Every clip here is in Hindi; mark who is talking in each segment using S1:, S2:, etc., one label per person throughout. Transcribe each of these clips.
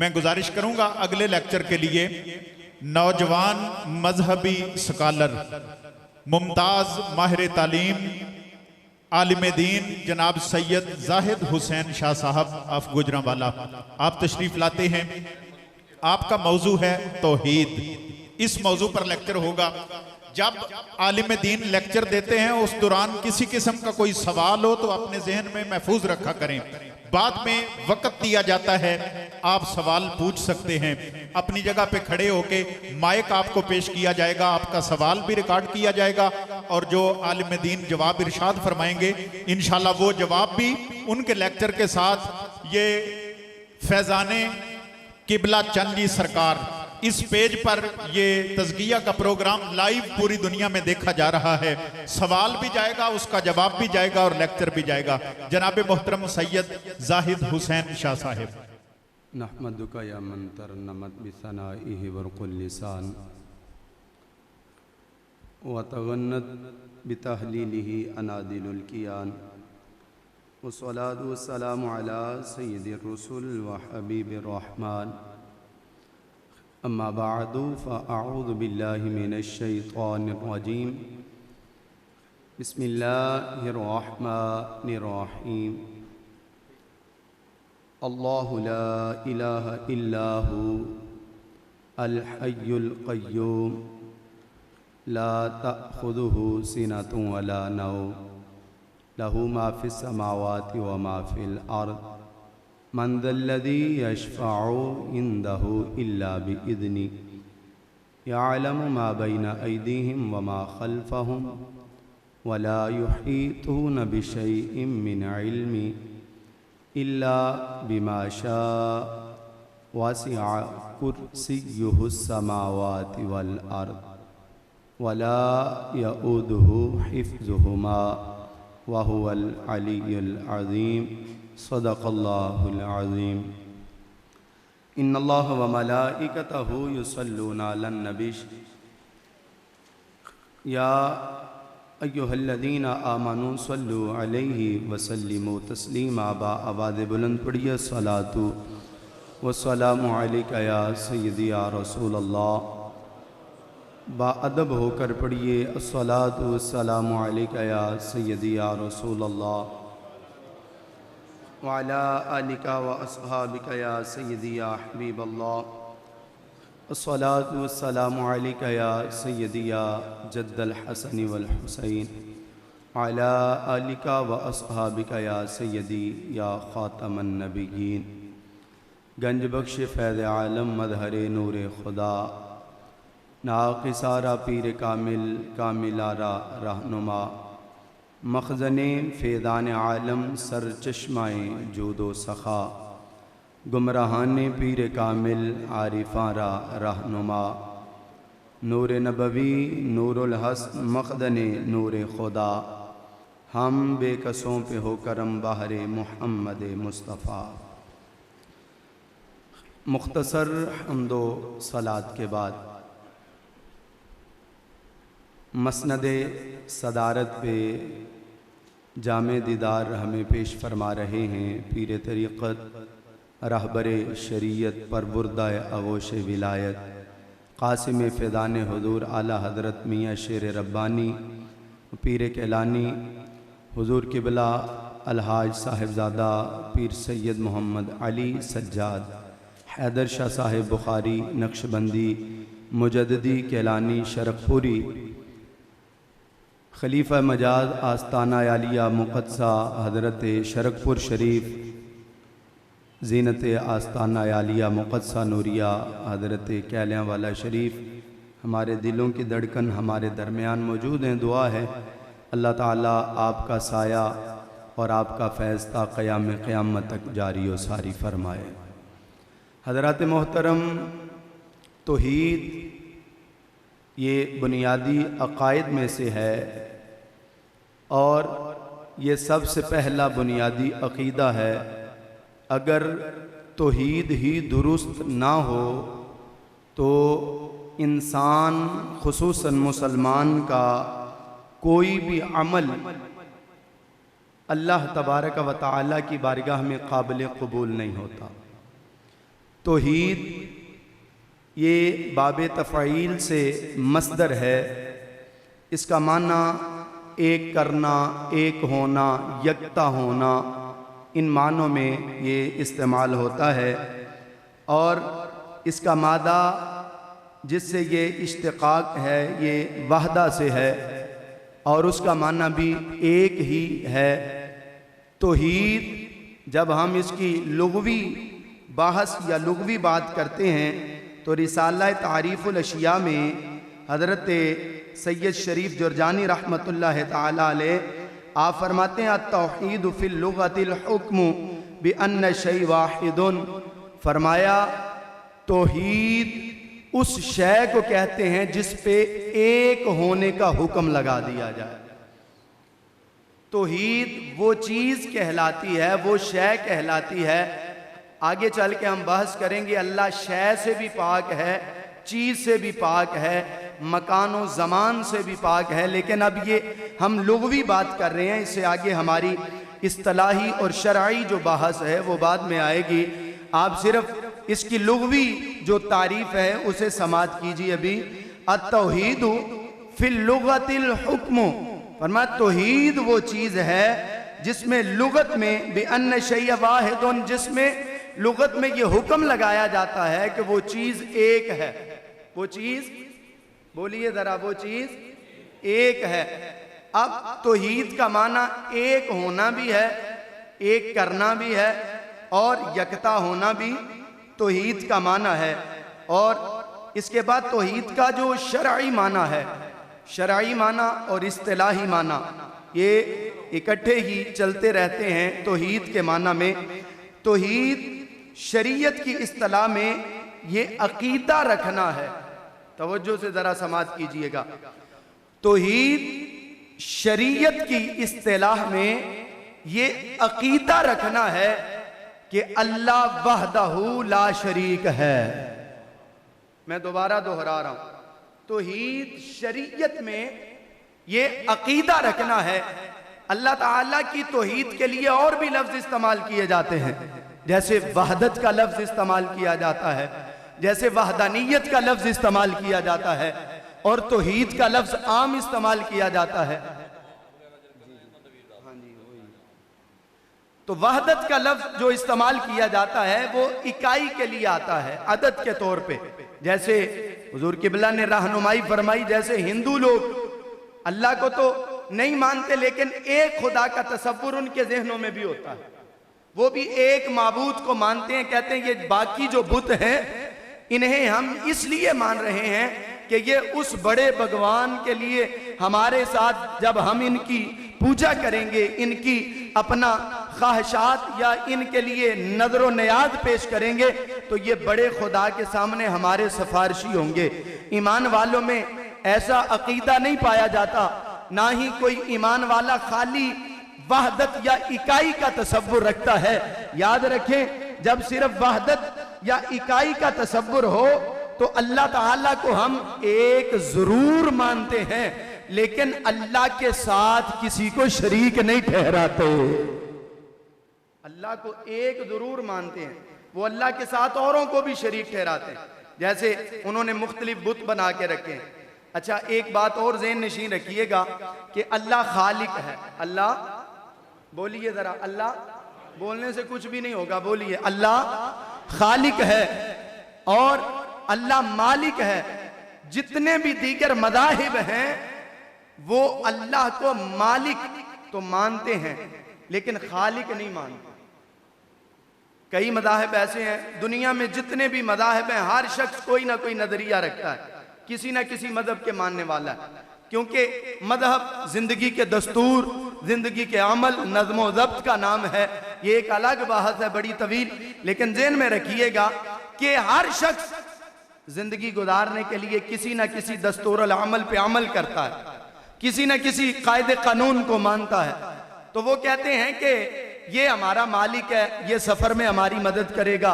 S1: मैं गुजारिश करूंगा अगले लेक्चर के लिए नौजवान मजहबी स्कॉलर मुमताज माहिर तालीम आलिम दीन जनाब सैयद जाहिद हुसैन शाह साहब ऑफ गुजरांवाला आप तशरीफ लाते हैं। आपका मौजू है तौहीद। इस मौजू पर लेक्चर होगा। जब आलिम दीन लेक्चर देते हैं उस दौरान किसी किस्म का कोई सवाल हो तो अपने जहन में महफूज रखा करें। बाद में वक्त दिया जाता है, आप सवाल पूछ सकते हैं। अपनी जगह पे खड़े होके माइक आपको पेश किया जाएगा, आपका सवाल भी रिकॉर्ड किया जाएगा और जो आलिम दीन जवाब इरशाद फरमाएंगे इंशाल्लाह वो जवाब भी उनके लेक्चर के साथ ये फैजाने किबला चंद जी सरकार इस पेज पर ये तज़किया का प्रोग्राम लाइव पूरी दुनिया में देखा जा रहा है। सवाल भी जाएगा, उसका जवाब भी जाएगा और लेक्चर भी जाएगा। जनाब मोहतरम सैयद जाहिद हुसैन शाह साहिब।
S2: नहमदुका या मन तरन्नमत बिसनाइहि वरकुल लिसान व तगन्नत बितहलीलिहि अनादिलुल कियान वस्सलातु वस्सलामु अला सय्यिदिर रुसुल व हबीबिर रहमान अम्मा बादु फ़अऊज़ु बिल्लाहि मिनश शैतानिर रजीम बिस्मिल्लाहिर रहमानिर रहीम अल्लाहु ला इलाहा इल्ला हु अल हय्युल क़य्यूम ला तअख़ुज़ुहु सिनतुन वला नौम लहु मा फ़िस समावाति व मा फ़िल अर्ज़ मन ज़ल्लज़ी यशफ़अउ इंदहु इल्ला बिइज़्नि यअलमु मा बैना अयदीहिम व मा खल्फ़हुम वला युहीतून बिशैइन मिन इल्मि इल्ला बिमा शाअ वसिअ कुर्सियुहुस समावाति वल अर्ज़ वला यऊदुहु हिफ़्ज़ुहुमा व हुवल अलिय्युल अज़ीम। सदक़ल्लाहुल अज़ीम। इन्नल्लाह व मलाइकतहु युसल्लूना अलन नबी या अय्युहल्लज़ीना आमनू सल्लु अलैहि व सल्लिमू तस्लीमा। बा आवाज़ बुलंद पढ़िए सलातु व सलामु अलैका या सय्यदी या रसूल अल्लाह। बा अदब होकर पढ़िए अस्सलातु वस्सलामु अलैका या सय्यदी या रसूल अल्लाह व अला आलिका व अस्हाबिका या सय्यदी या हबीब अल्लाह। अस्सलातु वस्सलामु अलैका या सय्यदी या जद्दल हसन वल हुसैन व अला आलिका व अस्हाबिका या सय्यदी या खातमन नबिय्यीन। गंज बख्श फैज़ आलम मदहरे नूर खुदा नाक़िसारा पीर कामिल कामिलारा रहनुमा मखज़ने फ़ैज़ान आलम सर चश्माए जूदो सख़ा गुमराहाने पीर कामिल आरिफ़ारा रहनुमा नूर नबवी नूरुल हस मखदने नूर खुदा हम बेकसों पे हो करम बहरे मुहम्मद मुस्तफ़ा। मुख्तसर हम्दो सलात के बाद मसनदे सदारत पे जामे दीदार हमें पेश फरमा रहे हैं पीर तरीक़त रहबरे शरीयत परबुरदाए आगोश विलायत कासिम फ़ैज़ान हुज़ूर आला हज़रत मियाँ शेर रब्बानी पीर कैलानी हुज़ूर क़िबला अलहाज साहिबज़ादा पीर सैयद मोहम्मद अली सज्जाद हैदर शाह साहिब बुखारी नक्शबंदी मुजद्दिदी कैलानी शरफ़पुरी खलीफा मजाज आस्ताना आलिया मुक़द्दसा हज़रत शरकपुर शरीफ ज़ीनत आस्ताना आलिया मुक़द्दसा नूरिया हज़रत कैलियांवाला शरीफ हमारे दिलों की धड़कन हमारे दरमियान मौजूद हैं। दुआ है अल्लाह ताला आपका साया और आपका फ़ैज़ क़याम क़यामत तक जारी व सारी फरमाए। हज़रात मोहतरम, तौहीद ये बुनियादी अक़ाइद में से है और ये सबसे पहला बुनियादी अक़ीदा है। अगर तौहीद ही दुरुस्त ना हो तो इंसान खुसूसन मुसलमान का कोई भी अमल अल्लाह तबारक व तआला की बारगाह में काबिल कबूल नहीं होता। तौहीद ये बाब तफ़ईल से मस्दर है। इसका माना एक करना, एक होना, यकता होना, इन मानों में ये इस्तेमाल होता है। और इसका मादा जिससे ये इश्तिक़ाक़ है ये वहदा से है और उसका माना भी एक ही है। तौहीद जब हम इसकी लुग़वी बहस या लुग़वी बात करते हैं तो रिसाला तारीफ़ुल अशिया में हज़रत सैयद शरीफ जुरजानी रहमतुल्लाह ताला अलैह आप फरमाते हैं अत-तौहीद फ़िल लुग़तिल हुक्म बिअन्न शै वाहिदुन। फरमाया तौहीद उस शय को कहते हैं जिस पे एक होने का हुक्म लगा दिया जाए। तौहीद वो चीज़ कहलाती है, वो शय कहलाती है। आगे चल के हम बहस करेंगे अल्लाह शय से भी पाक है, चीज़ से भी पाक है, मकान व ज़मान से भी पाक है। लेकिन अब ये हम लुग़वी बात कर रहे हैं, इससे आगे हमारी इस्तिलाही और शरई जो बहस है वो बाद में आएगी। आप सिर्फ इसकी लुग़वी जो तारीफ़ है उसे समाअत कीजिए। अभी अत-तौहीदु फ़िल लुग़तिल हुक्म, फरमाया तौहीद वो चीज़ है जिसमें लुग़त में बिअन्न शै वाहिदुन, जिसमें लुग़त में ये हुक्म लगाया जाता है कि वो चीज़ एक है। वो चीज़ बोलिए ज़रा, वो चीज़ एक है। अब तौहीद का माना एक होना भी है, एक करना भी है और यकता होना भी तौहीद का माना है। और इसके बाद तौहीद का जो शरई माना है, शरई माना और इस्तिलाही माना ये इकट्ठे ही चलते रहते हैं। तौहीद के माना में तौहीद शरीयत की इस्तिलाह में ये अकीदा रखना है। तवज्जो से ज़रा समाअत कीजिएगा। तौहीद शरीयत की इस्तिलाह में ये अकीदा रखना है कि अल्लाह वहदहू ला शरीक है। मैं दोबारा दोहरा रहा हूं, तौहीद शरीयत में ये अकीदा रखना है। अल्लाह ताला की तौहीद के लिए और भी लफ्ज़ इस्तेमाल किए जाते हैं, जैसे वहदत का लफ्ज़ इस्तेमाल किया जाता है, जैसे वहदानियत का लफ्ज़ इस्तेमाल किया जाता है और तौहीद का लफ्ज़ आम इस्तेमाल किया जाता है। तो वहदत का लफ्ज़ जो इस्तेमाल किया जाता है वो इकाई के लिए आता है, अदद के तौर पे। जैसे हुजूर किबला ने रहनुमाई फरमाई, जैसे हिंदू लोग अल्लाह को तो नहीं मानते लेकिन एक खुदा का तसव्वुर उनके जहनों में भी होता है, वो भी एक माबूद को मानते हैं। कहते हैं ये बाकी जो बुत हैं इन्हें हम इसलिए मान रहे हैं कि ये उस बड़े भगवान के लिए हमारे साथ जब हम इनकी पूजा करेंगे, इनकी अपना ख्वाहिशात या इनके लिए नजर नियाज पेश करेंगे तो ये बड़े खुदा के सामने हमारे सिफारिशी होंगे। ईमान वालों में ऐसा अकीदा नहीं पाया जाता, ना ही कोई ईमान वाला खाली वहदत या इकाई का तसव्वुर रखता है। याद रखें, जब सिर्फ वहदत या इकाई का तसव्वुर हो तो अल्लाह ताला को हम एक जरूर मानते हैं, लेकिन अल्लाह के साथ किसी को शरीक नहीं ठहराते। अल्लाह को एक जरूर मानते हैं, वो अल्लाह के साथ औरों को भी शरीक ठहराते हैं। जैसे उन्होंने मुख्तलिफ बुत बना के रखे हैं। अच्छा, एक बात और ज़हन नशीन रखिएगा कि अल्लाह खालिक है। अल्लाह, बोलिए जरा, अल्लाह बोलने से कुछ भी नहीं होगा, बोलिए अल्लाह खालिक है और अल्लाह मालिक है। जितने भी दीगर मज़ाहिब हैं वो अल्लाह को मालिक तो मानते हैं लेकिन खालिक नहीं मानते। कई मज़ाहिब ऐसे हैं, दुनिया में जितने भी मज़ाहिब हैं हर शख्स कोई ना कोई नजरिया रखता है, किसी ना किसी मजहब के मानने वाला है, क्योंकि मजहब जिंदगी के दस्तूर, जिंदगी के अमल, नज़्म व ज़ब्त का नाम है। ये एक अलग बहस है बड़ी तवील, लेकिन ज़हन में रखिएगा कि हर शख्स जिंदगी गुजारने के लिए किसी ना किसी दस्तूरुल अमल पे अमल करता है, किसी ना किसी कायदे कानून को मानता है। तो वो कहते हैं कि ये हमारा मालिक है, ये सफर में हमारी मदद करेगा,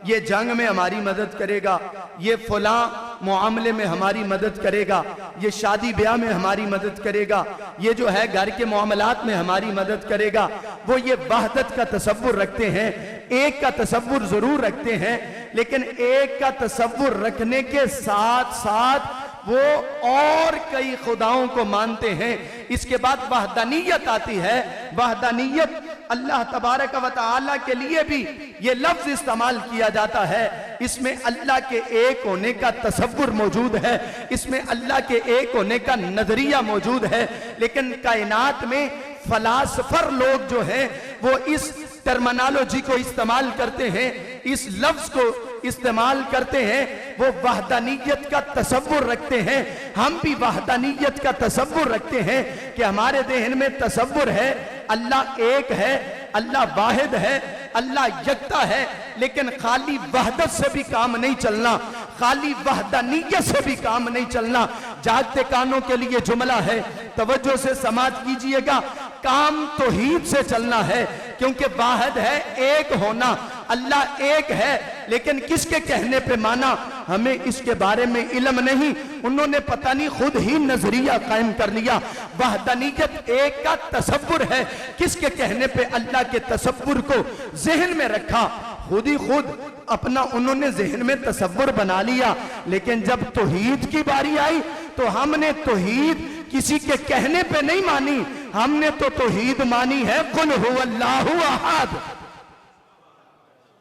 S2: ये जंग में हमारी मदद करेगा, ये फलां मुआमले में हमारी मदद करेगा, ये शादी ब्याह में हमारी मदद करेगा, ये जो है घर के मामलात में हमारी मदद करेगा। वो ये वहदत का तसव्वुर रखते हैं, एक का तसव्वुर जरूर रखते हैं, लेकिन एक का तसव्वुर रखने के साथ साथ वो और कई खुदाओं को मानते हैं। इसके बाद वहदानियत आती है। वहदानियत अल्लाह तबारक व तआला के लिए भी ये लफ्ज इस्तेमाल किया जाता है। इसमें अल्लाह के एक होने का तसव्वुर मौजूद है, इसमें अल्लाह के एक होने का नजरिया मौजूद है। लेकिन कायनात में फलासफर लोग जो हैं वो इस टर्मिनोलॉजी को इस्तेमाल करते हैं, इस लफ्ज को इस्तेमाल करते हैं, वो वहदानियत का तसव्वुर रखते हैं। हम भी वहदानियत का तसव्वुर रखते हैं कि हमारे देहन में तसव्वुर है अल्लाह एक है, अल्लाह वाहिद है, अल्लाह यकता है। लेकिन खाली वहदत से भी काम नहीं चलना, खाली वहदानियत से भी काम नहीं चलना। जागते कानों के लिए जुमला है, तवज्जो से समाअत कीजिएगा। काम तौहीद से चलना है, क्योंकि वाहिद है, एक होना, अल्लाह एक है। लेकिन किसके कहने पे माना, हमें इसके बारे में इल्म नहीं। उन्होंने पता नहीं खुद ही नजरिया कायम कर लिया। वहदानियत एक का तसव्वुर है, किसके कहने पे अल्लाह के तसव्वुर को जहन में रखा, खुद ही खुद अपना उन्होंने जहन में तसव्वुर बना लिया। लेकिन जब तौहीद की बारी आई तो हमने तौहीद किसी के कहने पे नहीं मानी, हमने तो तौहीद मानी है कुल हुवल्लाहु अहद।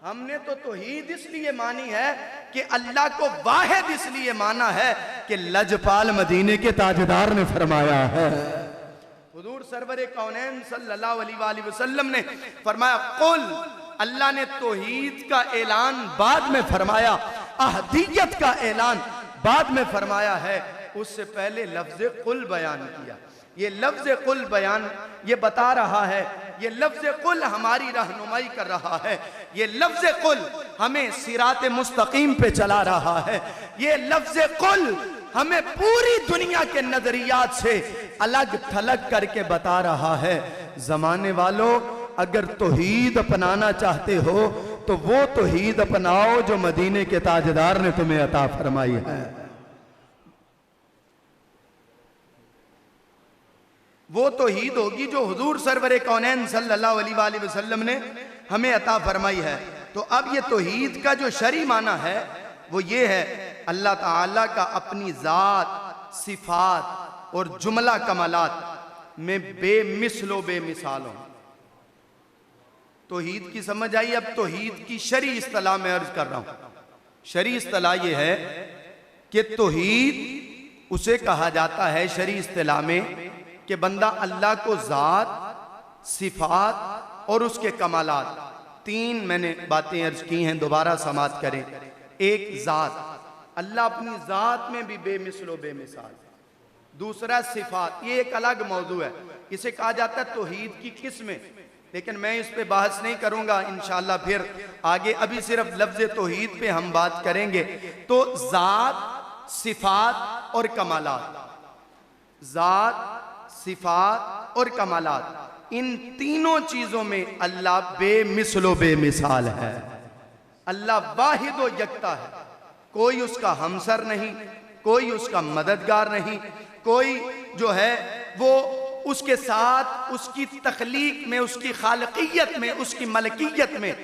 S2: हमने तो तौहीद इसलिए मानी है कि अल्लाह को वाहिद इसलिए माना है कि लजपाल मदीने के ताजदार ने फरमाया है, हुजूर सरवरे कौनैन सल्लल्लाहु अलैहि वसल्लम ने फरमाया कुल। अल्लाह ने तौहीद का ऐलान बाद में फरमाया, अहदियत का ऐलान बाद में फरमाया है, उससे पहले लफ्ज कुल बयान किया। ये लफ्ज कुल बयान ये बता रहा है, ये लफ्ज कुल हमारी रहनुमाई कर रहा है, ये लफ्ज कुल हमें सिरात मुस्तकीम पे चला रहा है, ये लफ्ज कुल हमें पूरी दुनिया के नजरियात से अलग थलग करके बता रहा है। जमाने वालों, अगर तौहीद अपनाना चाहते हो तो वो तौहीद अपनाओ जो मदीने के ताजदार ने तुम्हें अता फरमाई है। वो तौहीद होगी जो हुजूर सरवरे कौनैन सल्लल्लाहु अलैहि वसल्लम ने हमें अता फरमाई है। तो अब ये तौहीद का जो शरई माना है वो ये है, अल्लाह ताला का अपनी ज़ात, सिफात और जुमला कमालात में बेमिसलो बेमिसाल हो। तौहीद की समझ आई। अब तौहीद की शरई इस्तिलाह में अर्ज कर रहा हूं। शरई इस्तिलाह ये है कि तौहीद उसे कहा जाता है शरई इस्तिलाह में कि बंदा अल्लाह को ज़ात, सिफात और उसके कमालात, तीन मैंने बातें अर्ज की हैं, दोबारा समाअत करें। एक ज़ात, अल्लाह अपनी ज़ात में भी बेमिसलो बेमिसाल। दूसरा सिफात, ये एक अलग मौजू है, इसे कहा जाता है तौहीद की किस्में, लेकिन मैं इस पे बहस नहीं करूंगा इंशाअल्लाह। फिर आगे अभी सिर्फ लफ्ज़ तौहीद पे हम बात करेंगे। तो ज़ात, सिफात और कमालात, ज़ात, सिफात और कमालात, इन तीनों चीजों में अल्लाह बेमिसलो बेमिसाल है। अल्लाह वाहिद व यकता है, कोई उसका हमसर नहीं, कोई उसका मददगार नहीं, कोई जो है वो उसके साथ उसकी तख्लीक में, उसकी खालकियत में, उसकी मलकियत में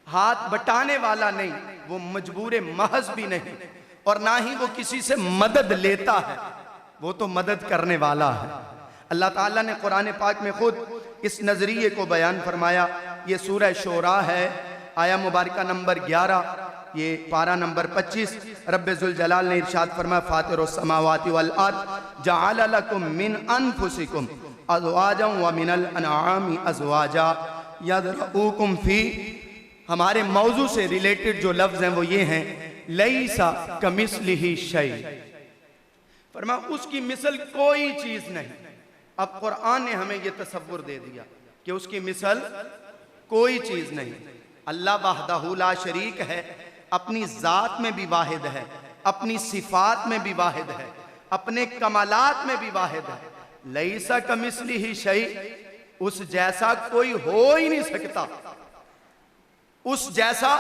S2: हाथ बटाने वाला नहीं, वो मजबूर महज भी नहीं, और ना ही वो किसी से मदद लेता है, वो तो मदद करने वाला है। अल्लाह ताला ने कुरान पाक में खुद इस नजरिए को बयान फरमाया। ये सूरह शोरा है, आया मुबारका नंबर 11, ये पारा नंबर 25। रब्बे जुल जलाल ने इरशाद फरमाया, फातिरुस समावाति वल अर्द जअल लकुम मिन अनफुसिकुम अज़वाजन व मिनल अनआमी अज़वाजा यदरऊकुम फी। हमारे मौजू से रिलेटेड जो लफ्ज हैं वो ये हैं, लैसा कमिस्लिही शै, फरमाया उसकी मिसल कोई चीज नहीं। अब कुरान ने हमें यह तसव्वुर दे दिया कि उसकी मिसल कोई चीज नहीं। अल्लाह वहदहू ला शरीक है, अपनी जात में भी वाहिद है, अपनी सिफात में भी वाहिद है, अपने कमालात में भी वाहिद है। लैसा कमिस्लिही शै, उस जैसा कोई हो ही नहीं सकता, उस जैसा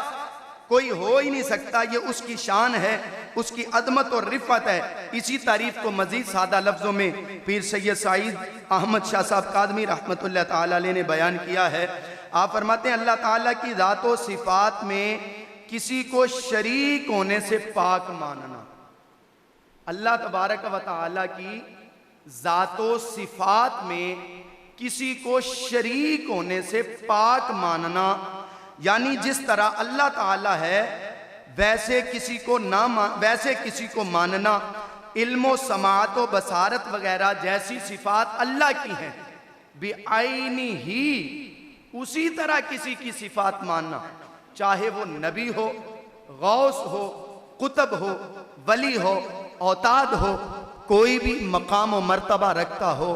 S2: कोई हो ही नहीं सकता, ये उसकी शान है, उसकी अदमत और रिफ़त है। इसी तारीफ को मजीद सादा लफ्ज़ों में पीर सैयद सईद अहमद शाह साहब कादमी रहमतुल्लाह ताला अलैह ने बयान किया है। आप फरमाते हैं अल्लाह ताला की ज़ात व सिफ़ात में किसी को शरीक होने से पाक मानना। अल्लाह तबारक व तआला की ज़ात व सिफ़ात में किसी को शरीक होने से पाक मानना, यानी जिस तरह अल्लाह ताला है वैसे किसी को मानना। इल्म समात व बसारत वगैरह जैसी सिफात अल्लाह की हैं, बेआईनी ही उसी तरह किसी की सिफात मानना, चाहे वो नबी हो, गौस हो, कुतब हो, वली हो, औताद हो, कोई भी मकाम व मर्तबा रखता हो,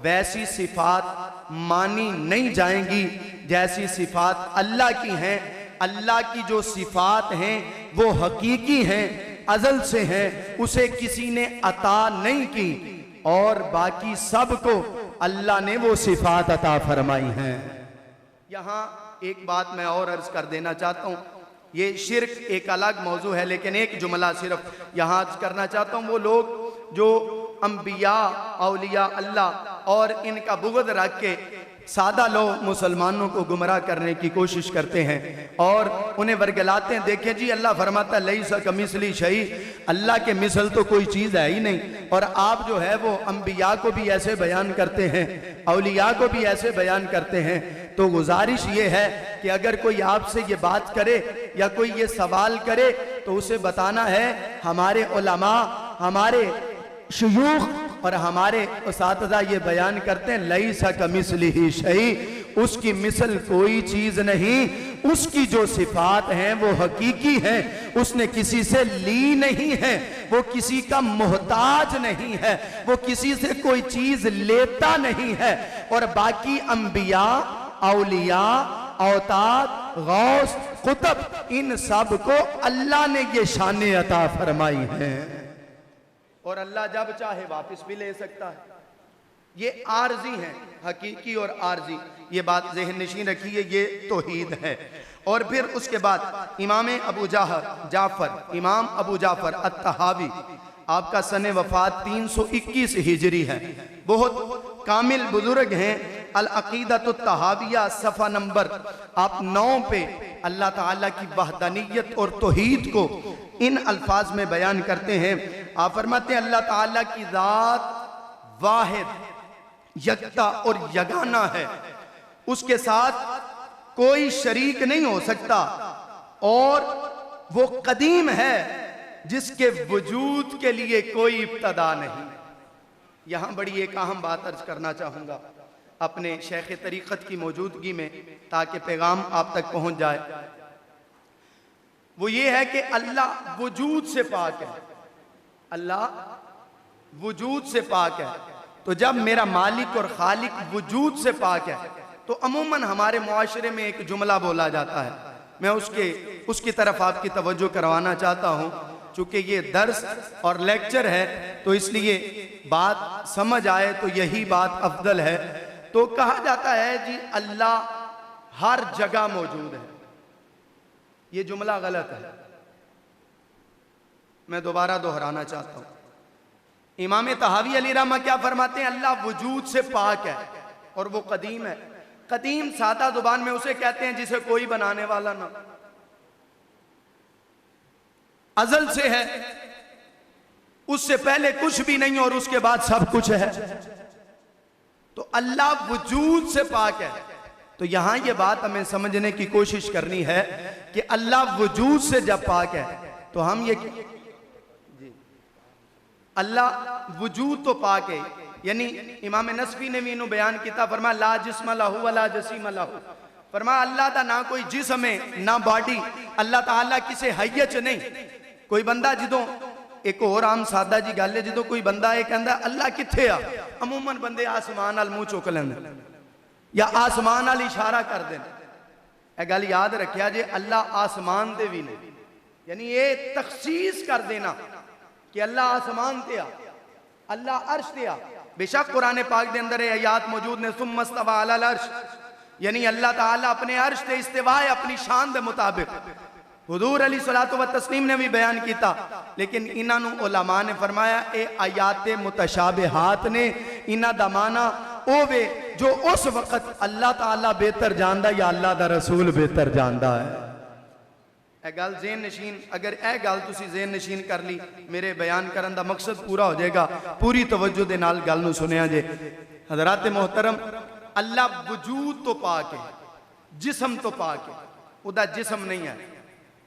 S2: वैसी सिफात मानी नहीं जाएंगी जैसी सिफात अल्लाह की हैं। अल्लाह की जो सिफात हैं वो हकीकी हैं, अज़ल से हैं, उसे किसी ने अता नहीं की, और बाकी सबको अल्लाह ने वो सिफात अता फरमाई हैं। यहाँ एक बात मैं और अर्ज कर देना चाहता हूँ, ये शिर्क एक अलग मौजू है, लेकिन एक जुमला सिर्फ यहाँ अर्ज करना चाहता हूँ। वो लोग जो अंबिया औलिया अल्लाह और इनका बुग़्ज़ रख के सादा लोग मुसलमानों को गुमराह करने की कोशिश करते हैं और उन्हें वर्गलाते हैं। देखें जी, अल्लाह फरमाता लैसा कमिसली शई, अल्लाह के मिसल तो कोई चीज़ है ही नहीं, और आप जो है वो अंबिया को भी ऐसे बयान करते हैं, औलिया को भी ऐसे बयान करते हैं। तो गुजारिश ये है कि अगर कोई आपसे ये बात करे या कोई ये सवाल करे तो उसे बताना है हमारे उलमा, हमारे शयूख और हमारे उस्ताद ये बयान करते हैं लैसा कमिसलिही शै, उसकी मिसल कोई चीज नहीं, उसकी जो सिफात हैं वो हकीकी हैं, उसने किसी से ली नहीं है, वो किसी का मोहताज नहीं है, वो किसी से कोई चीज लेता नहीं है। और बाकी अंबिया, औलिया, औताद, गौस, कुतब, इन सब को अल्लाह ने ये शान अता फरमाई है और अल्लाह जब चाहे वापस भी ले सकता है। ये आर्जी हैं, हकीकी और आर्जी, ये बात ज़हन नशीन रखिए, ये तौहीद है। और फिर उसके बाद इमाम अबू जाफ़र अत्तहावी, आपका सने वफ़ात 321 हिजरी है, बहुत कामिल बुजुर्ग हैं। अल अक़ीदतुत तहाविया सफ़ा नंबर आप 9 पे अल्लाह ताला की वहदानियत और तौहीद को इन अल्फाज में बयान करते हैं। आप फरमाते हैं अल्लाह ताला की ज़ात वाहिद, यकता और यगाना है, उसके साथ कोई शरीक नहीं हो सकता, और वो कदीम है जिसके वजूद के लिए कोई इब्तदा नहीं। यहां बड़ी एक अहम बात अर्ज करना चाहूंगा अपने शेख तरीक़त की मौजूदगी में, ताकि पैगाम आप तक पहुंच जाए। वो ये है कि अल्लाह वजूद से पाक है, अल्लाह वजूद से पाक है। तो जब मेरा मालिक और खालिक वजूद से पाक है तो अमूमन हमारे मुआशरे में एक जुमला बोला जाता है, मैं उसकी तरफ आपकी तवज्जो करवाना चाहता हूँ। चूंकि ये दर्स और लेक्चर है तो इसलिए बात समझ आए तो यही बात अफजल है। तो कहा जाता है जी अल्लाह हर जगह मौजूद है, ये जुमला गलत है, मैं दोबारा दोहराना चाहता हूं। इमाम तहावी अली रहमा क्या फरमाते हैं, अल्लाह वजूद से पाक है और वो कदीम है। कदीम सादा जुबान में उसे कहते हैं जिसे कोई बनाने वाला ना, अजल से है, उससे पहले कुछ भी नहीं और उसके बाद सब कुछ है। तो अल्लाह वजूद से पाक है। तो यहां यह बात हमें समझने की कोशिश करनी है कि अल्लाह वजूद से जब पाक है तो हम ये अल्लाह वजूद तो पाक है, यानी इमाम नसफी ने भी इन्हों बयान किया, फरमाया ला जिस्म लहू वला जसीम लहू, फरमाया अल्लाह दा ना कोई जिस्म है ना बॉडी, अल्लाह ताला किसे हैयत नहीं। कोई बंदा जिदों एक और आम सादा जी गल है, जो कोई बंदा ये कहता अल्लाह किथे आ, अमूमन बंदे आसमान वाल मुंह चुक लेंदे या आसमान वाल इशारा कर दें। यह गल याद रखिया जे, अल्लाह आसमान दे भी नहीं, यानी ये तखसीस कर देना कि अल्लाह आसमान ते आ, अल्लाह अर्श ते आ। बेशक कुरान पाक के अंदर आयात मौजूद ने, सुम्मा इस्तवा अलल अर्श, यानी अल्लाह ताला अपने अर्श ते इस्तिवा है अपनी शान के मुताबिक। हुजूर अली सलातो व तस्लीम ने भी बयान किया, लेकिन इन्हों उलमा ने फरमाया ये आयाते मुतशाबिहात ने, इन्हां दा माना ओवे जो उस वक्त अल्लाह ताला बेहतर जानदा या अल्लाह दा रसूल बेहतर जानदा है। यह गल ज़हन नशीन, अगर यह गल तुसी ज़हन नशीन कर ली, मेरे बयान करने का मकसद पूरा हो जाएगा। पूरी तवज्जो दे नाल गल नूं सुनिया जे। हज़रात मोहतरम, अल्लाह वजूद तो पा के, जिस्म तो पा के, उदा जिस्म नहीं है।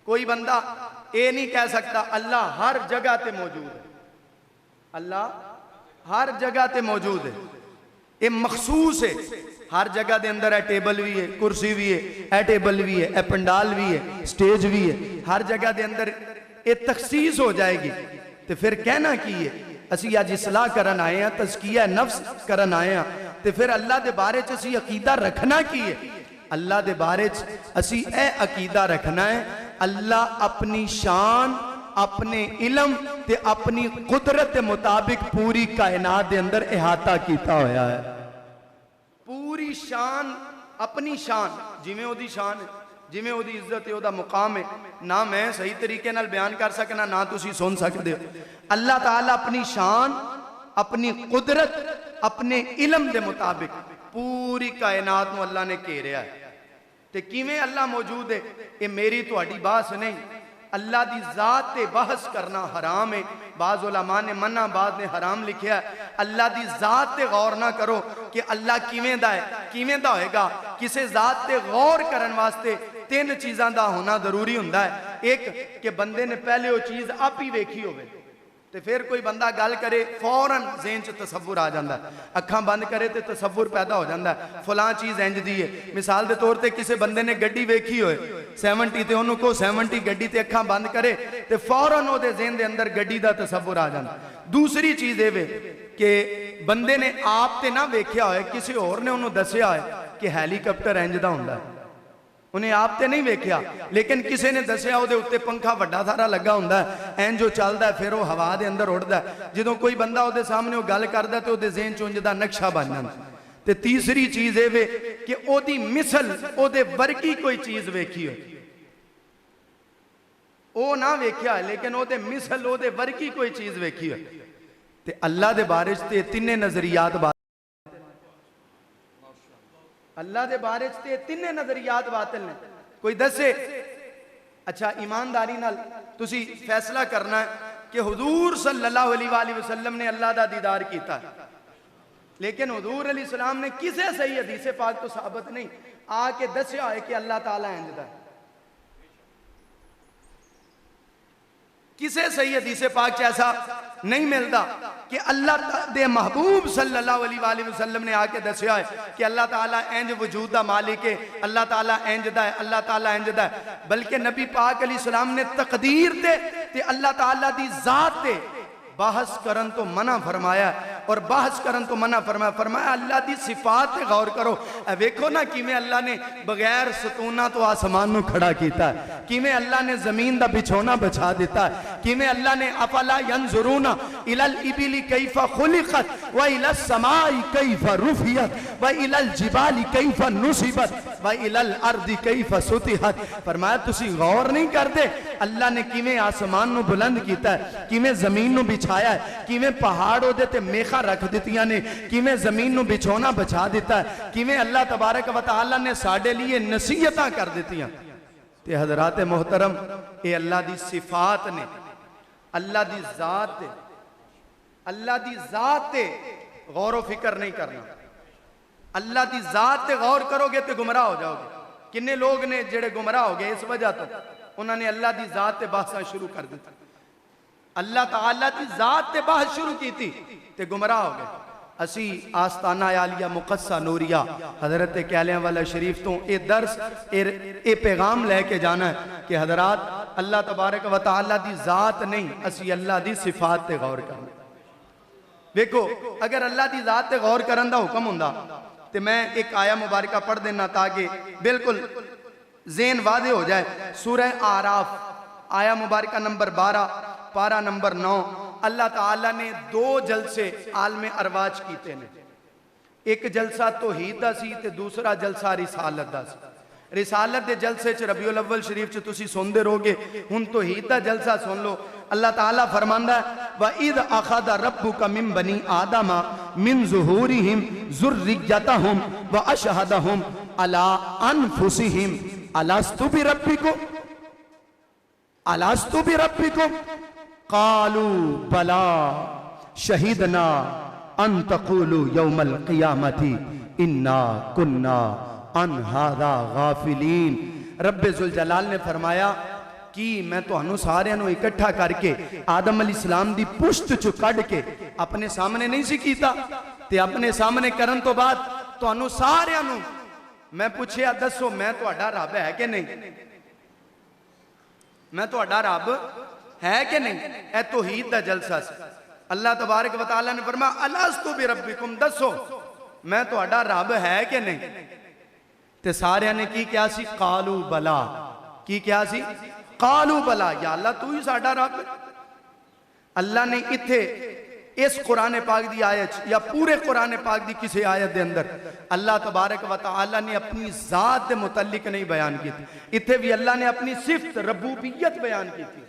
S2: कोई बंदा ये नहीं कह सकता अल्लाह हर जगह ते मौजूद है। अल्लाह हर जगह ते मौजूद है, ये मखसूस है। हर जगह के अंदर है टेबल भी है, कुर्सी भी है, ए टेबल भी है, ए पंडाल भी है, स्टेज भी है। हर जगह के अंदर ये तखसीस हो जाएगी। तो फिर कहना की है, असी अज इसलाह करन आए हैं, तज़किया नफ्स करन आए हैं, तो फिर अल्लाह के बारे च असी अकीदा रखना की है। अल्लाह के बारे च असी ए अकीदा रखना है, अल्लाह अपनी शान, अपने इलम ते अपनी कुदरत के मुताबिक पूरी कायनात के अंदर इहाता किया होया है। पूरी शान, अपनी शान, जिमें ओदी शान है, जिमें ओदी इज्जत है, ओदा मुकाम है, ना मैं सही तरीके नाल बयान कर सकना, ना तुसी सुन सकते हो। अल्लाह ताला अपनी शान, अपनी कुदरत, अपने इलम के मुताबिक पूरी कायनात नूं अल्लाह ने घेरिया है। ते किवें अल्लाह मौजूद है, ये मेरी तुहाडी बहस नहीं। अल्लाह की जात ते बहस करना हराम है। बाज़ उलमा ने मना, बाद ने हराम लिखा है। अल्लाह की जात ते गौर ना करो कि अल्लाह किवें दा है, किवें दा होएगा। किसी जात ते गौर करने वास्ते तीन चीज़ों का होना जरूरी हुंदा है। एक कि बंदे ने पहले वो चीज़ आप ही वेखी होवे, तो फिर कोई बंदा गल करे फौरन ज़हन च तसव्वुर आ जाता है। अखां बंद करे तो तसव्वुर पैदा हो जाता है, फलां चीज़ इंज दी है। मिसाल के तौर पर किसी बंदे ने गड्डी वेखी होए 70 तो उन्होंने को 70 गड्डी ते अखां बंद करे तो फौरन वो ज़हन के अंदर गड्डी का तसव्वुर आ जाता। दूसरी चीज़ ये वे कि बंदे ने आप तो ना वेख्या होए, किसी होर ने उन्होंने दसिया होए कि हैलीकॉप्टर इंज दा हुंदा है। उन्हें आप तो नहीं वेख्या, लेकिन किसी ने दसिया वो उत्ते पंखा वड्डा सारा लगा होंदा है, इंज जो चलता है, फिर वो हवा के अंदर उड़ता है। जो कोई बंदा वो सामने वो गल करता तो वो ज़हन चुंज का नक्शा बन जाता। तो तीसरी चीज़ ये वे कि ओदी मिसल, ओदे वर्गी कोई चीज़ वेखी हो, वो ना वेख्या लेकिन ओदे मिसल, ओदे वर्गी कोई चीज़ वेखी हो। तो अल्लाह के बारे च तिने नज़रियात, अल्लाह के बारे च तिने नज़रियात बातिल ने। कोई दसे, अच्छा ईमानदारी नाल तुसी फैसला करना है कि हुजूर सल्लल्लाहु अलैहि वसल्लम ने अल्लाह का दीदार किया, लेकिन हुजूर अलैहि सलाम ने किसे सही हदीस पाक तो साबित नहीं आके दसिया है कि अल्लाह ताला इंज दा। किसे सही हदीस पाक ऐसा नहीं मिलता कि अल्लाह दे महबूब सल्लल्लाहु अलैहि वसल्लम ने आके दसिया है कि अल्लाह ताला इंज वजूद दा मालिक है, अल्लाह ताला इंज दा है, अल्लाह ताला इंज दा है। बल्कि नबी पाक अलैहि सलाम ने तकदीर ते अल्लाह ताला दी जात ते बहस करन तो मना फरमाया, और बहस करन तो मना फरमाया। फरमाया अल्लाह की सिफात पे गौर करो। वेखो ना किमें अल्लाह ने बगैर सतूना तो आसमान में खड़ा किया है, किमें अल्लाह ने जमीन का बिछौना बिछा दिता है, किमें अल्लाह ने अफला यंजुरूना इलल इबिली कैफा खुलिकत व इलस समाई कैफा रुफियत व इलल जिबाली कैफा नुसिबत व इलल अर्दी कैफा सुतिहत। फरमाया तुसी गौर नहीं करते अल्लाह ने किमें आसमान में बुलंद किया है, किमें जमीन में बिछाया है, किमें पहाड़ ओदे ते मेखा रख दितियां ने, किमें जमीन में बिछौना बिछा दिता है, किमें अल्लाह तबारक व तआला ने साडे लिए नसीहतां कर दितियां। ते हजरात मोहतरम, ये अल्लाह दी सिफात ने, अल्लाह दी जात है, अल्लाह दी जात है, गौर व फिक्र नहीं करना। अल्लाह दी जात ते गौर करोगे तो गुमराह हो जाओगे। किन्ने लोग ने जेड़े गुमराह हो गए इस वजह तो उन्होंने अल्लाह दी जात ते बहसा शुरू कर दी, अल्लाह ताला की जात ते बहस शुरू की थी ते गुमराह हो गए। असी आस्ताना आलिया मुकद्दसा नूरिया हजरत कैलियां वाला शरीफ तो ये दर्स ये पैगाम लेके जाना है कि हजरात अल्लाह तबारक व तआला दी जात नहीं, असी अल्लाह दी सिफात ते गौर करना। देखो अगर अल्लाह की जात ते गौर करन दा हुक्म हुंदा तो मैं एक आया मुबारका पढ़ देना ताकि बिल्कुल ज़हन वादे हो जाए। सूरह आराफ आया मुबारका नंबर 12 पारा नंबर 9। अल्लाह ताला ने 2 जलसे आलम अरवाज कीते ने, एक जलसा तौहीद दा सी ते दूसरा जलसा रिसालत दा सी। रिसालत के जलसे च रबीउल अव्वल शरीफ च तुसी सुनते रहोगे। हुण तौहीद दा जलसा सुन लो। अल्लाह ताला फरमांदा है व इद अखदा रब्बुका मिन बनी आदमा मिन ज़ुहूरिहिम ज़ुर्रियतहुम व अशहदहुम अला अनफुसिहिम अलस्तु बिरब्बिकुम अलस्तु बिरब्बिकुम कालू बला शहीदना अन तक़ूलू यौमल क़ियामती इन्ना कुन्ना अन हादा गाफिलीन। रब्बे जुल जलाल ने फरमाया कि मैं तुहानू सारियां नू इकट्ठा करके आदम अलैहिस्सलाम दी पुश्त चो कढ़ के अपने सामने नहीं सी कीता ते अपने सामने करन तो बाद तुहानू सारियां नू मैं पूछया दसो मैं तुहाडा रब है कि नहीं, मैं तुहाडा रब है कि नहीं। ए तौहीद दा जलसा सी। अल्लाह तबारक व तआला ने फरमाया अलस्तु बिरब्बिकुम, दसो मैं तुहाडा रब है कि नहीं। ते सारियां ने की क्या सी, कालू बला। की क्या सी, कालू बला, या अल्लाह तू ही साडा रब। अल्लाह ने इत्थे इस कुरान पाक दी आयत या पूरे कुरान पाक दी किसी आयत दे अंदर अल्लाह तबारक व तआला ने अपनी जात दे मुतल्लिक नहीं बयान की थी। इत्थे भी अल्लाह ने अपनी सिफत रबूबियत बयान की थी।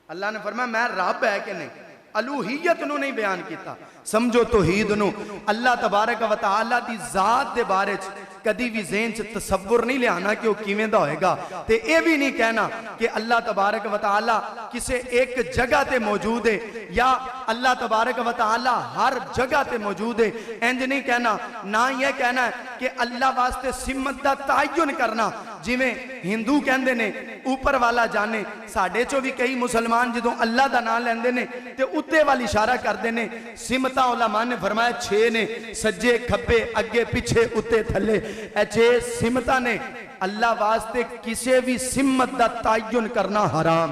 S2: अल्लाह ने फरमाया मैं रब है कि नहीं, अलूहियत नू नहीं बयान किया। समझो तौहीद नू। अल्लाह तबारक व तआला दी जात दे बारे च कदी भी ज़हन च तसव्वुर नहीं लियाना कि वह किवें दा होएगा, ते यह भी नहीं कहना कि अल्लाह तबारक व तआला किसी एक जगह ते मौजूद है या अल्लाह तबारक व तआला हर जगह ते मौजूद है। इंज नहीं कहना। ना यह कहना है कि अल्लाह वास्ते सिमत दा तयन करना, जिवें हिंदू कहंदे ने ऊपर वाला जाने। साडे चो भी कई मुसलमान जदों अल्लाह दा नाम लैंदे ने ते उत्ते वाल इशारा करते ने। सिमता उलमा ने फरमाया 6 ने, सज्जे खब्बे अगे पिछे उत्ते थले। ए 6 सिमता ने। अल्लाह वास्ते किसी भी सिमत दा तयन करना हराम।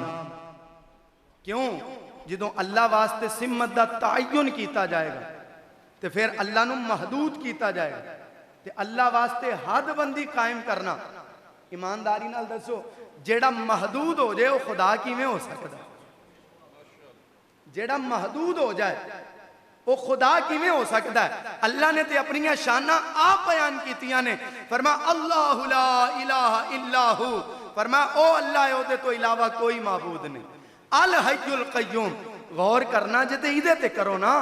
S2: क्यों? जदों अल्लाह वास्ते सिमत दा तयन किया जाएगा तो फिर अल्लाह नू महदूद किया जाएगा। ते अल्लाह वास्ते हदबंदी कायम करना, ईमानदारी नाल दसो, जेड़ा महदूद हो जाए वह खुदा किवें हो सकता? जेड़ा महदूद हो जाए वो खुदा किवें हो सकता है? अल्लाह ने ते अपनी शाना आप बयान कीतियां ने। फरमाया अल्लाहु ला इलाहा इल्लाहु, फरमाया ओ अल्लाह है, ओदे तो इलावा कोई माबूद नहीं। अल हय्युल कय्यूम, गौर करना जे ते इदे ते करो ना।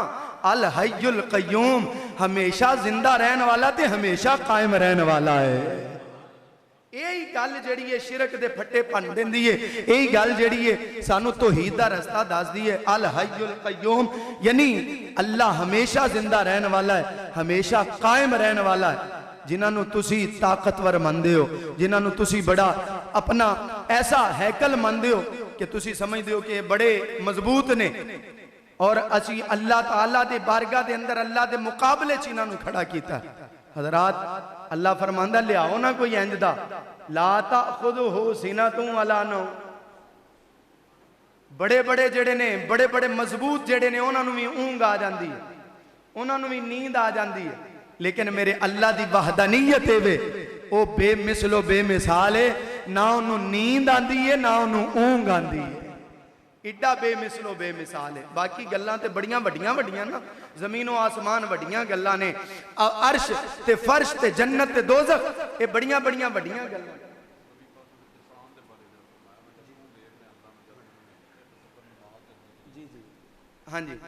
S2: अल हय्युल कय्यूम, हमेशा जिंदा रहने वाला ते हमेशा कायम रहने वाला है। यही गल जिहड़ी है शिरक दे फट्टे भन देंदी है। यही गल जिहड़ी है सानू तौहीद दा रास्ता दसदी है। अल हय्युल कय्यूम यानी अल्लाह हमेशा जिंदा रहने वाला है, हमेशा कायम रहने वाला है। जिन्होंने तुसी ताकतवर मानते हो, जिन्होंने तुसी बड़ा अपना ऐसा हैकल मानते हो कि तुसी समझते हो कि बड़े मजबूत ने, और असी अल्लाह ताला दे बारगाह दे अंदर अल्लाह दे मुकाबले च इन्हां नू खड़ा कीता। हजरात अल्लाह फरमांदा लियाओ ना कोई इंज दा, ला ताखुदुहु सिनतुन वला नौम। बड़े बड़े जेड़े ने, बड़े बड़े मजबूत जेड़े ने, उन्हां नू भी ऊंघ आ जांदी है, उन्हां नू भी नींद आ जांदी है। लेकिन मेरे अल्लाह दी वहदानियत है वे ओ बेमिसलो बेमिसाल है। ना उन्होंने नींद आती है ना उन्होंने ऊंघ आती है। इड्डा बेमिसलो बेमिसाल है। बाकी गल्लां ते बड़ियां वड्डियां वड्डियां ना, जमीनों आसमान वड्डियां गल्लां ने। अर्श ते फर्श ते जन्नत ते दोज़ख ये बड़ियां बड़ियां वड्डियां गल्लां। जी जी हाँ जी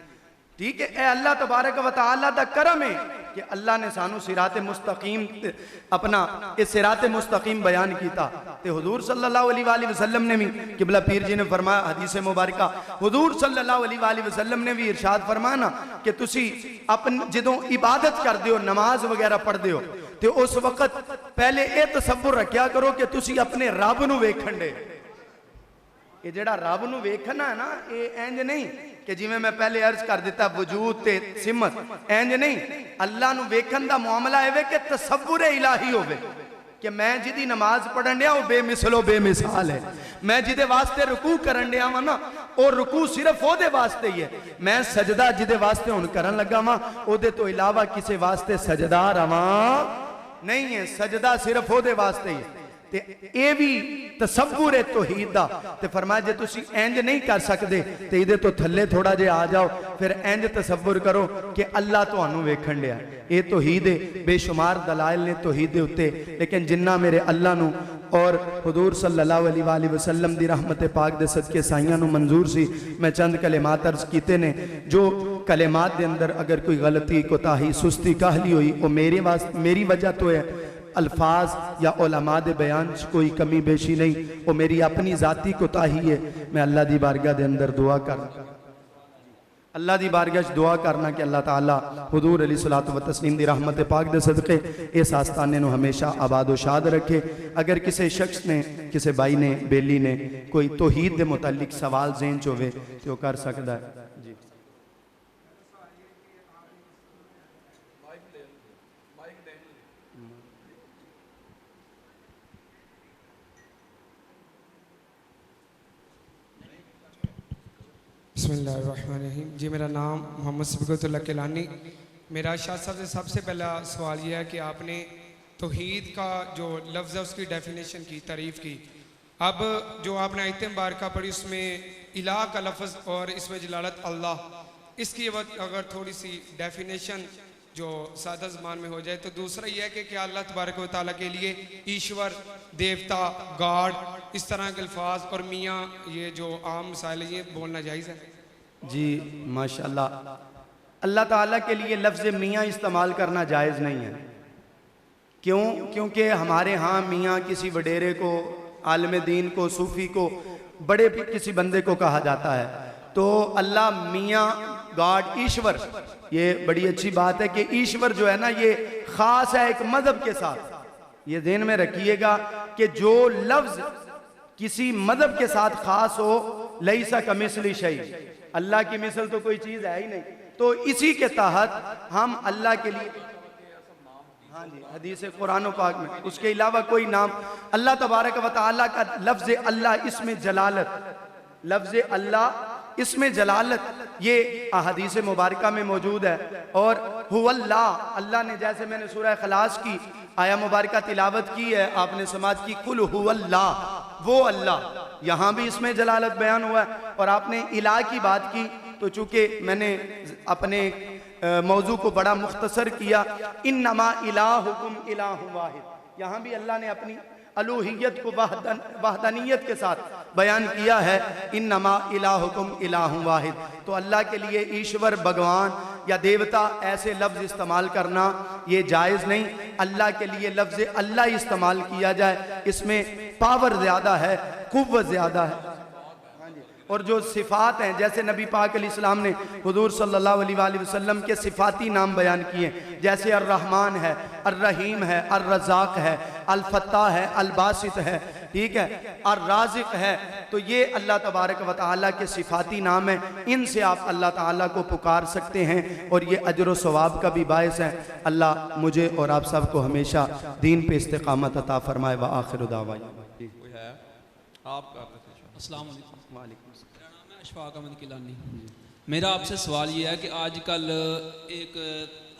S2: ठीक है। ए अल्लाह तबारक व तआला दा करम है कि अल्लाह ने सानू सिराते मुस्तकीम अपना इस सिराते मुस्तकीम बयान किया। ते हुजूर सल्लल्लाहु अलैहि वसल्लम ने भी, किबला पीर जी ने फरमाया हदीस मुबारक, हुजूर सल्लल्लाहु अलैहि वसल्लम ने भी इरशाद फरमाया ना कि तुसी अपन जदों इबादत करदे हो, नमाज वगैरह पढ़दे हो, तो उस वक्त पहले ये तसव्वुर रखिया करो कि तुसी अपने रब नू वेखण दे। ये जेड़ा रब नू वेखना है ना, ये इंज नहीं कि जिवें मैं पहले अर्ज कर दिता वजूद ते सिमत, इंज नहीं। अल्लाह नू वेखन दा मामला है कि तसव्वुर इलाही होवे कि मैं जिदी नमाज पढ़न दिया वो बेमिसलो बेमिसाल है। मैं जिदे वास्ते रुकू करन दिया वा ना, वो रुकू सिर्फ ओदे वास्ते ही है। मैं सजदा जिदे वास्ते हुण करन लगा वा, ओदे तो इलावा किसी वास्ते सजदा रवा नहीं है। सजदा सिर्फ ओदे वास्ते ही है। ते ये भी तसव्वुर है तौहीद दा। ते फरमाया जे तुसी इंज नहीं कर सकते तो इहदे तो थल्ले थोड़ा जे आ जाओ, फिर इंज तसव्वुर करो कि अल्लाह तुहानू वेखण दिया। ये तौहीद है, बेशुमार दलाइल ने तौहीद दे उत्ते, लेकिन जिन्ना मेरे अल्लाह नू और हुजूर सल्लल्लाहु अलैहि वसल्लम दी रहमत पाक दे सदके साइयां नू मंजूर सी, मैं चंद कलिमात अर्ज कीते ने। जो कलिमात दे अंदर अगर कोई गलती, कोताही, सुस्ती, काहली हुई वो मेरी वजह तो है, अल्फाज या उलमा दे बयान कोई कमी बेशी नहीं, वो मेरी अपनी ज़ाती कोताही है। मैं अल्लाह दी बारगाह दे अंदर दुआ दुआ करना कि अल्लाह ताला हुजूर अलैहिस्सलातु व तस्लीम दी रहमत पाक दे सदके इस आस्ताने नू हमेशा आबाद व शाद रखे। अगर किसी शख्स ने, किसी भाई ने, बेली ने कोई तौहीद दे मुतालिक सवाल ज़हन च होवे तो वो कर सकता है।
S3: बिस्मिल्लाहिर्रहमानिर्रहीम। जी, मेरा नाम मोहम्मद सबकतुल्लाह किलानी। मेरा शाह साहब से सबसे पहला सवाल यह है कि आपने तौहीद का जो लफ्ज़ है उसकी डेफिनेशन की, तारीफ़ की। अब जो आपने आयत मुबारका पढ़ी उसमें इलाह का लफ्ज़ और इसमें जलालत अल्लाह, इसकी अगर थोड़ी सी डेफिनेशन जो सादा ज़बान में हो जाए। तो दूसरा यह है कि क्या अल्लाह तबारक व तआला के लिए ईश्वर, देवता, गॉड, इस तरह के अल्फाज और मियाँ, ये जो आम मसाइल है, ये बोलना जायज़ है?
S2: जी माशाल्लाह, अल्लाह ताला के लिए लफ्ज़ मियाँ इस्तेमाल करना जायज़ नहीं है। क्यों? क्योंकि हमारे यहाँ मियाँ किसी वडेरे को, आलिम दीन को, सूफ़ी को, बड़े किसी बंदे को कहा जाता है। तो अल्लाह, मियाँ, गॉड, ईश्वर, ये बड़ी अच्छी बात है कि ईश्वर जो है ना ये ख़ास है एक मज़हब के साथ। ये ध्यान में रखिएगा कि जो लफ्ज़ किसी मज़हब के साथ ख़ास हो, लैसा कमिस्ली शै, अल्लाह की मिसल तो कोई चीज़ है ही नहीं। तो इसी के तहत हम अल्लाह के लिए, हाँ जी, हदीस कुरान पाक में उसके अलावा कोई नाम, अल्लाह तबारक व तआला का लफ्ज़ अल्लाह, इसमें जलालत, लफ्ज़ अल्लाह इसमें जलालत ये अहदीस मुबारका में मौजूद है। और हुवल्लाह, अल्लाह ने, जैसे मैंने सूरह इखलास की आया मुबारका तिलावत की है, आपने समाज की, कुल हुवल्लाह, वो अल्लाह, यहाँ भी इसमें जलालत बयान हुआ है। और आपने इलाह की बात की, तो चूँकि मैंने अपने मौजू को बड़ा मुख्तसर किया, इन्नमा इलाहुकुम इलाहुन वाहिद, यहाँ भी अल्लाह ने अपनी अलूहियत को वहदानियत के साथ बयान किया है, इन्नमा इलाहुकुम इलाहुन वाहिद। तो अल्लाह के लिए ईश्वर, भगवान या देवता ऐसे लफ्ज़ इस्तेमाल करना ये जायज़ नहीं। अल्लाह के लिए लफ्ज़ अल्लाह इस्तेमाल किया जाए, इसमें पावर ज़्यादा है, कुव्वत ज़्यादा है। और जो सिफ़ात हैं, जैसे नबी पाक अलैहिस्सलाम ने हुजूर सल्लल्लाहु अलैहि वसल्लम के सिफ़ाती नाम बयान किए, जैसे अर्रहमान है, अर्रहीम है, अर्रज़ाक है, अल-फत्ताह है, अल-बासित है, ठीक है, अर्राज़िक़ है। तो ये अल्लाह तबारक व तआला के सिफ़ाती नाम हैं, इनसे आप अल्लाह ताला को पुकार सकते हैं और ये अजर व सवाब का भी बायस है। अल्लाह मुझे और आप सब को हमेशा दीन पे इस्तिक़ामत अता फरमाए। व आखिर दावाना
S4: अस्सलाम वालेकुम। मेरा नाम है अशफाक अहमद किलानी। मेरा आपसे सवाल ये है कि आजकल एक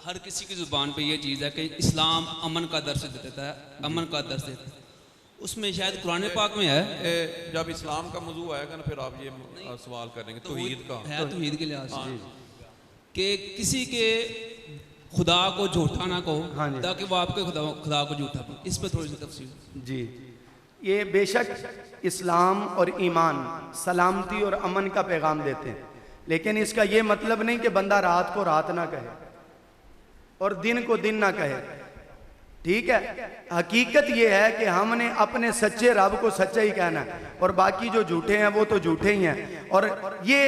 S4: हर किसी की ज़ुबान पे ये चीज़ है कि इस्लाम अमन का दर्स देता है, अमन का दर्स देता है। उसमें शायद कुरान पाक में है,
S5: जब इस्लाम का मौजू आएगा ना फिर आप ये सवाल करेंगे तौहीद का
S4: है, तौहीद के लिहाज से कि किसी के खुदा को झूठा ना कहो, ताकि वो आपके खुदा को झूठा कहो। इस पर थोड़ी सी तफसील।
S2: जी, ये बेशक इस्लाम और ईमान सलामती और अमन का पैगाम देते हैं, लेकिन इसका ये मतलब नहीं कि बंदा रात को रात ना कहे और दिन को दिन ना कहे, ठीक है। हकीकत ये है कि हमने अपने सच्चे रब को सच्चा ही कहना है और बाकी जो झूठे हैं वो तो झूठे ही हैं। और ये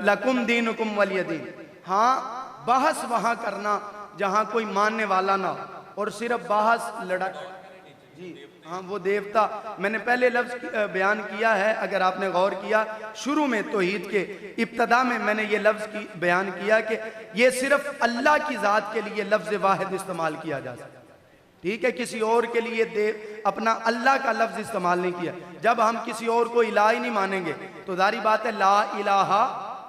S2: लकुम दीनुकुम वलिय दीन, हाँ, बहस वहाँ करना जहाँ कोई मानने वाला ना हो और सिर्फ बहस लड़ा, जी हाँ, वो देवता, मैंने पहले लफ्ज़ बयान किया है, अगर आपने गौर किया, शुरू में तौहीद के इब्तदा में मैंने ये लफ्ज़ बयान किया कि ये सिर्फ अल्लाह की ज़ात के लिए लफ्ज़ वाहिद इस्तेमाल किया जा सकता, ठीक है। किसी और के लिए अपना अल्लाह का लफ्ज़ इस्तेमाल नहीं किया। जब हम किसी और को इलाह ही नहीं मानेंगे तो जारी बात है ला इलाहा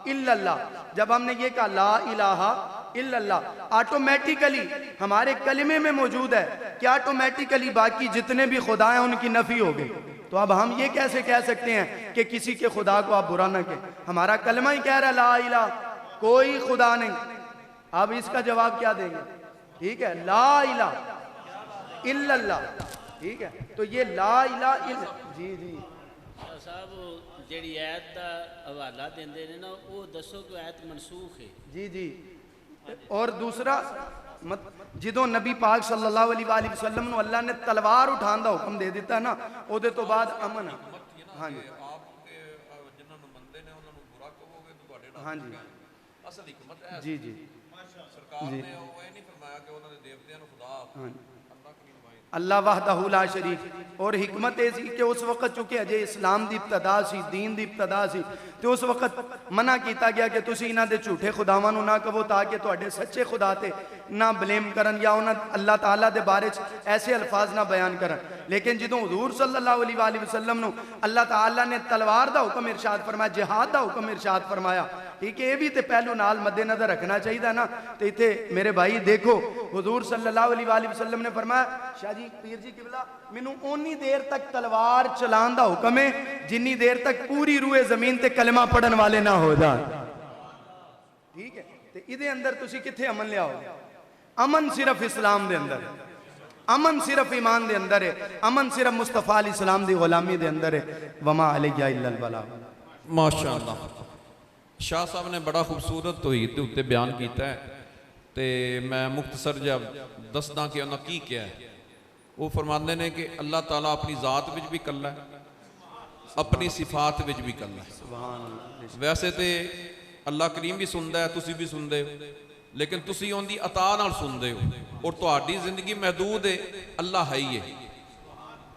S2: इल्लल्लाह। जब हमने ये कहा ला इलाहा इल्लल्लाह, ऑटोमेटिकली हमारे कलिमे में मौजूद है कि ऑटोमेटिकली बाकी जितने भी खुदा हैं उनकी नफी हो गई। तो अब हम ये कैसे कह सकते हैं कि किसी के खुदा को आप बुरा ना कहें? हमारा कलमा ही कह रहा है ला इला, कोई खुदा नहीं। अब इसका जवाब क्या देंगे? ठीक है, ला इला इल्लल्लाह, ठीक है। तो ये ला इला जी जी
S6: साहब ਜਿਹੜੀ ਆਇਤ ਦਾ ਹਵਾਲਾ ਦਿੰਦੇ ਨੇ ਨਾ ਉਹ ਦੱਸੋ ਕਿ ਆਇਤ ਮਨਸੂਖ ਹੈ।
S2: जी जी। और दूसरा ਜਦੋਂ ਨਬੀ ਪਾਕ ਸੱਲੱਲਾਹੁ ਅਲੈहि ਵਸੱਲਮ ਨੂੰ ਅੱਲਾ ਨੇ ਤਲਵਾਰ ਉਠਾਉਣ ਦਾ ਹੁਕਮ ਦੇ ਦਿੱਤਾ ਨਾ, ਉਹਦੇ ਤੋਂ ਬਾਅਦ ਅਮਨ ਹੈ। ਹਾਂਜੀ
S5: ਜਿਨ੍ਹਾਂ ਨੂੰ ਮੰਨਦੇ ਨੇ ਉਹਨਾਂ ਨੂੰ ਬੁਰਾ ਕਹੋਗੇ ਤਾਂ ਤੁਹਾਡੇ ਨਾਲ
S2: ਹਾਂਜੀ
S5: ਅਸਲ ਹਕਮਤ ਹੈ।
S2: ਜੀ ਜੀ।
S5: ਸਰਕਾਰ ਨੇ ਉਹ ਇਹ ਨਹੀਂ ਫਰਮਾਇਆ ਕਿ ਉਹਨਾਂ ਦੇ ਦੇਵਤਿਆਂ ਨੂੰ ਖੁਦਾ
S2: ਹਾਂਜੀ
S5: ਅੱਲਾਹ ਕਰੀਮ ਵਾਹਿਦ
S2: अल्लाह वाहदहू ला शरीक। और हिकमत ये सी कि उस वक्त चूंकि अजे इस्लाम की इब्तदा सी, दीन की इब्तदा सी, तो उस वक्त मना किया गया कि तुसी इन्हां दे झूठे खुदावां नूं ना कहो ताकि तुहाडे सच्चे खुदा ते ना ब्लेम करन या उन्हां अल्लाह ताला दे बारे च ऐसे अल्फाज ना बयान करन। लेकिन जदों हुजूर सल्लल्लाहु अलैहि वसल्लम नूं अल्लाह ताला ने तलवार दा हुक्म इरशाद फरमाया, जिहाद दा हुक्म इरशाद फरमाया, ठीक है, ये भी तो पहलू नाल मद्देनजर रखना चाहिए ना। तो इतने मेरे भाई देखो हुजूर सल्लल्लाहु अलैहि वसल्लम ने फरमाया, शाह जी पीर जी किबला, मैनू उन्नी देर तक तलवार चलाने का हुक्म है जिन्नी देर तक पूरी रूए जमीन ते कलमा पढ़न वाले ना हो जाए। ठीक है, तो इहदे अंदर तुसी किथे अमन लियाओ? अमन सिर्फ इस्लाम दे अंदर है, अमन सिर्फ ईमान दे अंदर है, अमन सिर्फ मुस्तफा अल इस्लाम दी गुलामी दे अंदर है। वमा अलैया इल्लल बला।
S5: माशाअल्लाह। शाह साहब ने बड़ा खूबसूरत तौहीद के उत्ते बयान किया है, तो मैं मुख्तसर जब दसदा कि उन्हें की किया है। वो फरमाते हैं कि अल्लाह ताला अपनी ज़ात विच भी कल्ला है, अपनी सिफात विच भी कल्ला है। वैसे तो अल्लाह करीम भी सुनता है, तुसी भी सुनते हो, लेकिन तुसी उनकी अता नाल सुनते हो और तुहाडी जिंदगी महदूद है। अल्लाह है ही है,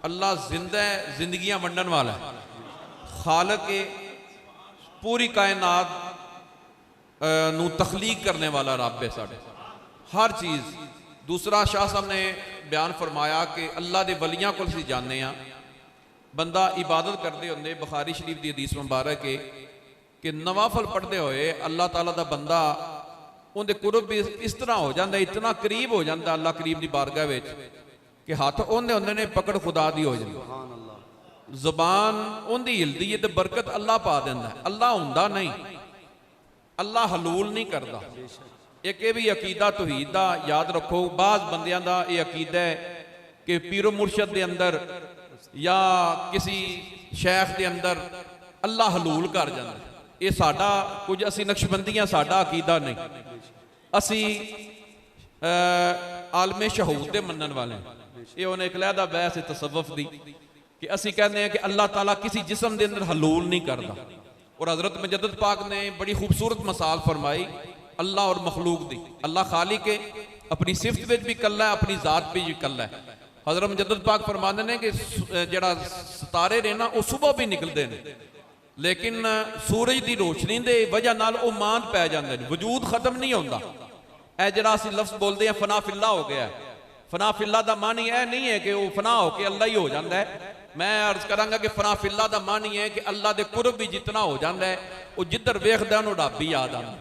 S5: अल्लाह जिंदा है, जिंदगियां वंडन वाला है, खालिक है, पूरी कायनात नू तखलीक करने वाला रब है साडे हर चीज़। दूसरा शाह साहब ने बयान फरमाया कि अल्लाह दे वलियां को असीं जाने आ, बंदा इबादत करते होंगे, बुखारी शरीफ की हदीस मुबारक है कि नवाफल पढ़ते हुए अल्लाह ताला दा बंदा उनके कुरब भी इस तरह हो जाता, इतना करीब हो जाता अल्लाह करीब की बारगाह विच कि हथ उन्हें होंदे ने पकड़ खुदा दी हो जाती, जुबान उनकी हिलदी है तो बरकत अल्लाह पा देंदा है। अल्लाह हुंदा नहीं, अल्लाह हलूल नहीं करता। एक ये भी अकीदा तौहीद दा याद रखो, बाज़ बंदियां दा ये अकीदा है कि पीरो मुर्शद दे अंदर या किसी शेख दे अंदर अल्लाह हलूल कर जाता। ये साडा कुछ असी नक्शबंदियां साडा अकीदा नहीं, असी आलमे शहूद दे मनन वाले हैं। ये उन्हें एक लहदा बहस है तसव्वुफ दी कि असी कहते हैं कि अल्लाह ताला किसी जिस्म के अंदर हलूल नहीं करता। और हजरत मुजद्दिद पाक ने बड़ी खूबसूरत मिसाल फरमाई अल्लाह और मखलूक दी। अल्लाह खालिक है, अपनी सिफत विच भी कल्ला है, अपनी जात भी कल्ला है। हजरत मुजद्दिद पाक फरमाते हैं कि जड़ा सितारे ने ना वो सुबह भी निकलते हैं, लेकिन सूरज की रोशनी के वजह नाल वो मांद पै जाते हैं, वजूद खत्म नहीं होता। यह जरा असीं लफ्ज़ बोलते हैं फना फिल्ला हो गया है, फना फिल्ला का मान यह नहीं है कि वो फना होकर अल्लाह ही हो जाता है। मैं अर्ज करांगा कि फना फिल्ला का मान ही है कि अल्लाह के कुरब भी जितना हो जाता है, वो जिधर वेखदा उन्होंने रब ही याद आता,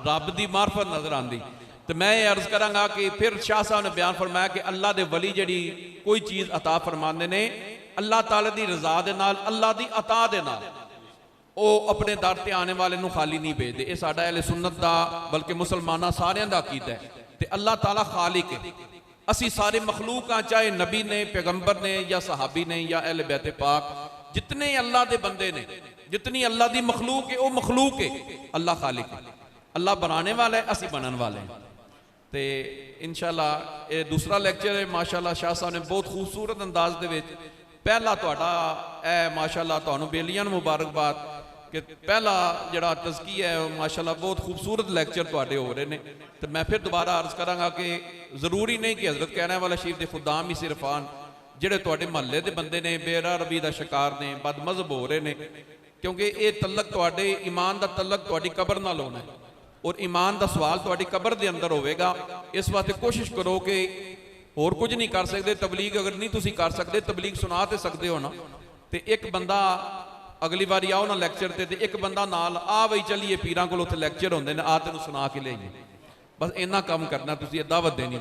S5: रब की मार्फत नजर आती। तो मैं ये अर्ज करांगा कि फिर शाह साहब ने बयान फरमाया कि अल्लाह के वली जी कोई चीज़ अता फरमाते ने अल्लाह ताला की रजा दे नाल, अल्लाह की अता दे नाल, वो अपने दर ते आने वाले नूं खाली नहीं भेजते। ये साडा अहले सुन्नत दा बल्कि मुसलमाना सारियां दा अकीदा है। तो अल्लाह ताला खालिक है, असी सारे मखलूक हाँ, चाहे नबी ने, पैगंबर ने या सहाबी ने या अहले बैत पाक, जितने अल्लाह के बंदे ने, जितनी अल्लाह की मखलूक है वो मखलूक है, अल्लाह खालिक है, अल्लाह बनाने वाला है, असी बनने वाले हैं। तो इंशाअल्लाह ये दूसरा लैक्चर है। माशाअल्लाह शाह साहब ने बहुत खूबसूरत अंदाज दे विच पहला तुहाडा ए माशाअल्लाह तुहानूं बेलियां नूं मुबारकबाद कि पहला जड़ा तज़किया है माशाअल्लाह बहुत खूबसूरत लैक्चर तुहाडे हो रहे हैं। तो मैं फिर दोबारा अर्ज करांगा कि जरूरी नहीं कि हज़रत कहने वाला शरीफ के खुदाम ही सिर्फ आन, जिहड़े तुहाडे महल्ले के बंदे ने बेरा रबी का शिकार ने, बदमज़हब हो रहे हैं, क्योंकि ये तलक तुहाडे ईमान का तलक तुहाडी कबर नाल होना है और ईमान का सवाल तुहाडी कबर के अंदर होगा। इस वास्ते कोशिश करो कि होर कुछ नहीं कर सकते, तबलीग अगर नहीं तुसी कर सकते, तबलीग सुना तो सकते हो ना। तो एक बंदा अगली बारी आओ ना लैक्चर ते एक बंदा नाल आ बई चलिए पीरां कोल उत्थे लैक्चर होंदे ने, आ तेनूं सुना के लिआइए, बस इन्ना काम करना, तुसी दावत देनी।